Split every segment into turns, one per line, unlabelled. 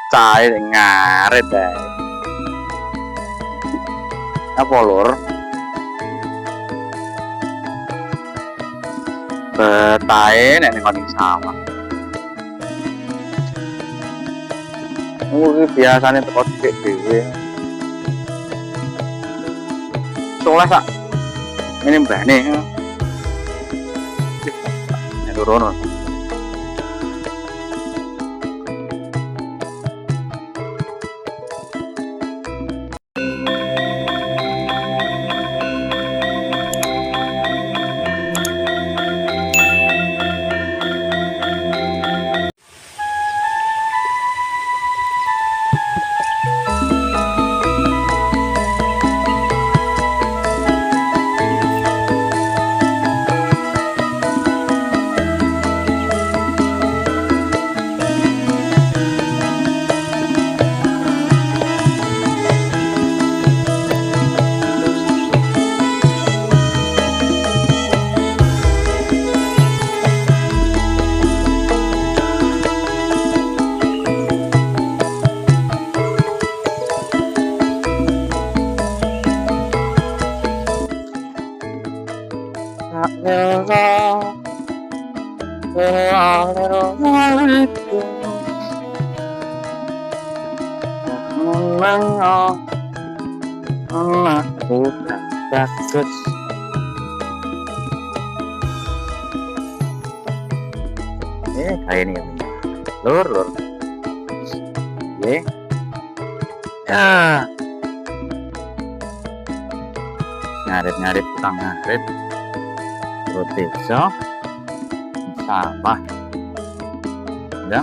Cair ngaret deh. Apa lur? Betahe nek ning kono sawah. Iki biasane teko dhisik dhewe. Soleh sak. Ini mbahne. Nek rono. Bagus. Kayak ini lur. Ya. Ngarit tukang ngarit. Terus desa sawah. Ya.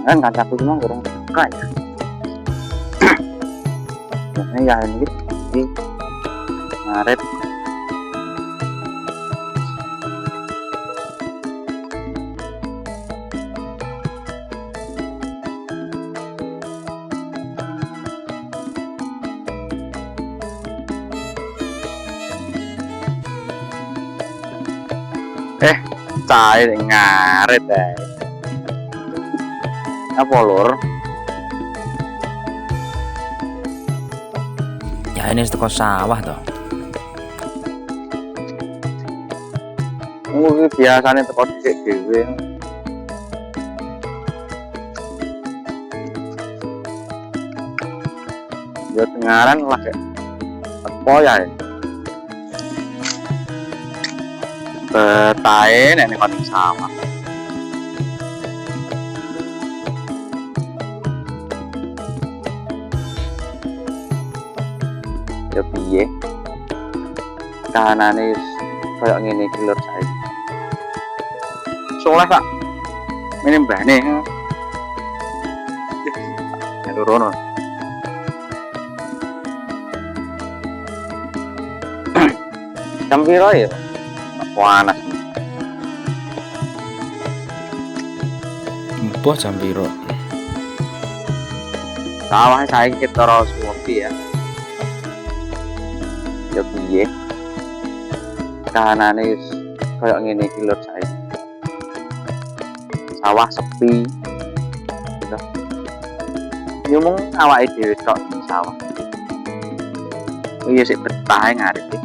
Kan kacaku cuma kurang suka ya. Biasanya ya ini di ngaret. Cair ngaret deh. Apa lur?
Ya ini teko sawah toh.
Iki biasane teko dhisik dhewe. Ya tengaran lagi. Apa ya? Betahe nek ning kono sawah. Ya piye? Kahanane koyo ngene iki lur saiki. Soleh sak. Mene mbahne. Nek rono. Jam piro ya? Panas.
Mbah jam piro?
Sawah saiki ketara suwi ya. Ya piye? Kahanane koyo ngene iki lur saiki. Sawah sepi. Ya mung awake dhewe tok ning sawah. Iya sik betah ngarit iki.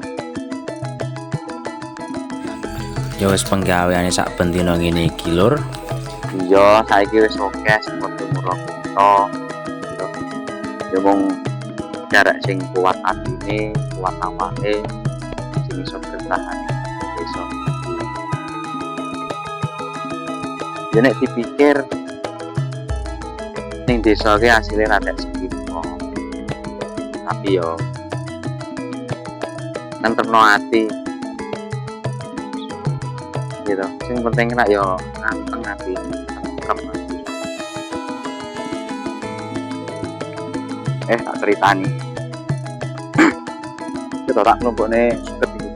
Ya wis penggaweane sak ben dina ngene iki lur.
Iya, saiki wis akeh sing padha murah kita. Ya mung jarak sing kuat atine, kuat awake, sing iso bertahan desa. Ya nek dipikir ning desa ki hasilnya rada segitu. Tapi yo nentreno ati. Gitu. Sing penting kena yo anteng ati, tentrem ati. Tak ceritani. Kita tak numpukne suket iki.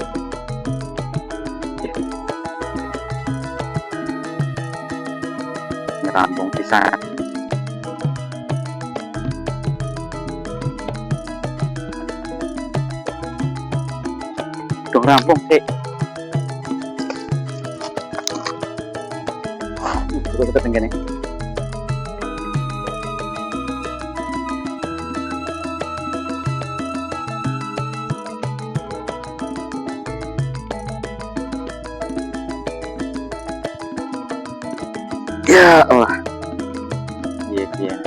Rampung pisan. Dong rampung sih. gue tetep gini. Ya Allah. Iya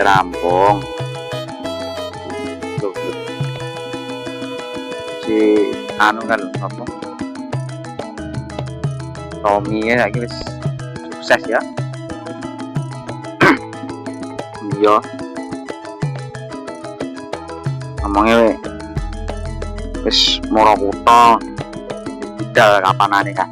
rampung. Tuh. Si anu kan apa? Tommy ya lagi wis sukses ya. Iya. Ngomongnya wis moro kutho. Budal kapanane kan.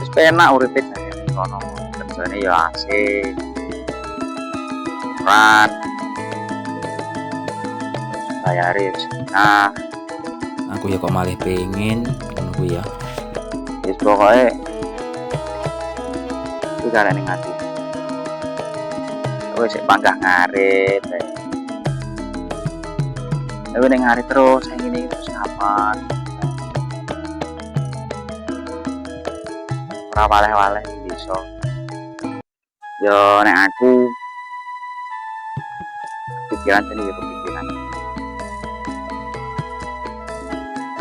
Wis penak uripe jane kono. Kerjane ya asik. Ran. Bayare wis nah.
Aku ya kok malah pengen ngono kuwi ya.
Wis pokoke iki carane ngati. Wis panggah ngarit. Tapi ning ngarit terus yang ini terus kapan? Ora waleh-waleh bisa. Yo nek aku pikiran sini ya kepikiran.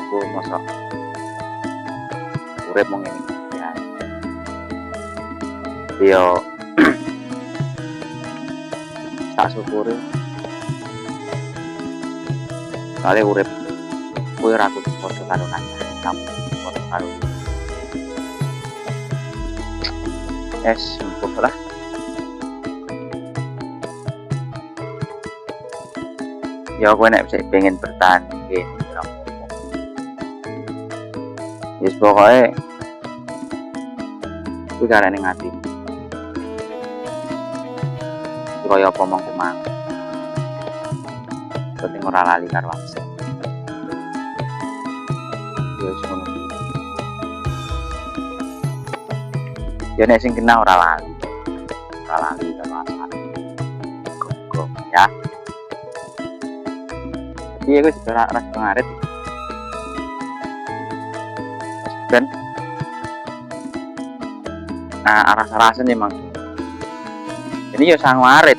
Aku mosok urip mung ngene ya. Yo tak syukuri. Kali urip kuwi ora kudu padha karo kamu padha karo empuk lah. Ya aku nek bisa pengen bertahan iki ora apa-apa. Wis pokoke kuwi karene ngati. Kaya apa mongko mang. Penting ora lali karo asik. Ya wis ngono. Ya nek sing kena ora lali. Ora lali karo asik. Kok ya. Tapi ya wis ora ngarit. Dan rasa-rasa nih mang. Ini yo sang warit.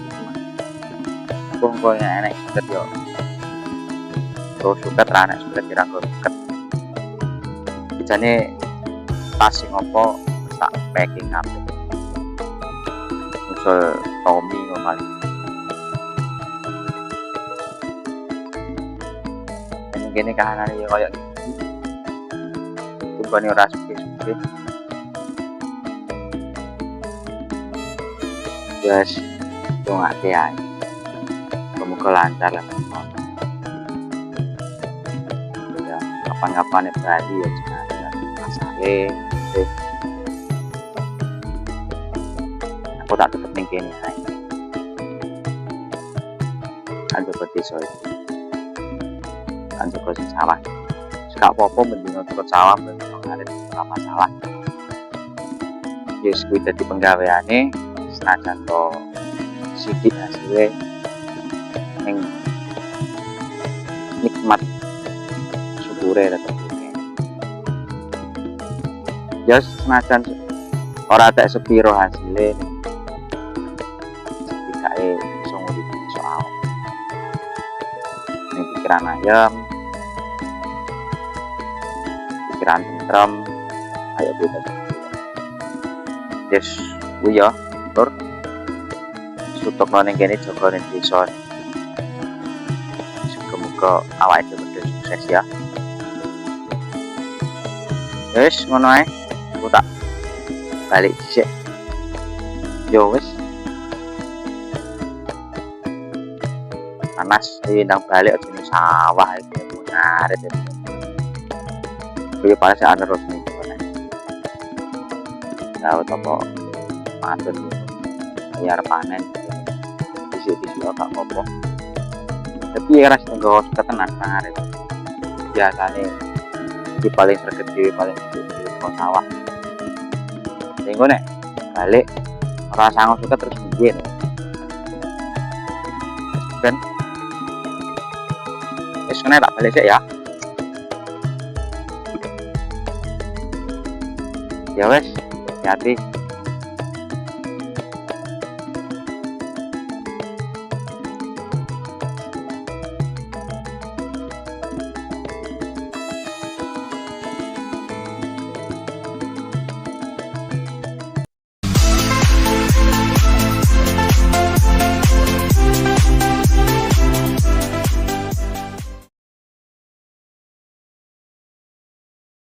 Bongkonya enek suket yo. Terus suket ra enek suket kira suket. Bijane pas sing opo tak packing kabeh. Usul Tommy ngono. Ini kahanane yo koyo iki. Tumbane ora suke-suke. Yes, dong ake ae. Semoga lancar lah. Ya, kapan-kapan Bali ya jangan masalah. Aku tak tetep ning kene ae. Anjo peti soy. Anjo kok sawah. Sak apa-apa mendino terus sawah mendino ngarit ora masalah. Yes, kuwi dadi penggaweane senajan to sidik hasilnya yang nikmat syukure tetep ini ya senajan ora tak sepiro hasilnya setidaknya bisa nguripi soal ini pikiran ayam pikiran tentrem ayo beda yes ya tur sutok ning kene jaga ning desa. Semoga awake dhewe sukses ya. Wis ngono ae. Aku tak balik dhisik. Yo wis. Panas iki nang balik aja ning sawah iki ngarit. Kuwi panas ana terus ning kene. Tahu apa matur biar panen disi gak apa-apa tapi ya ras tenggo ketenan ngarit biasane iki paling tergede paling gede kok sawah sing nek balik ora sangu suket terus biyen kan Wis kene tak balik sik ya. Ya wes, hati-hati.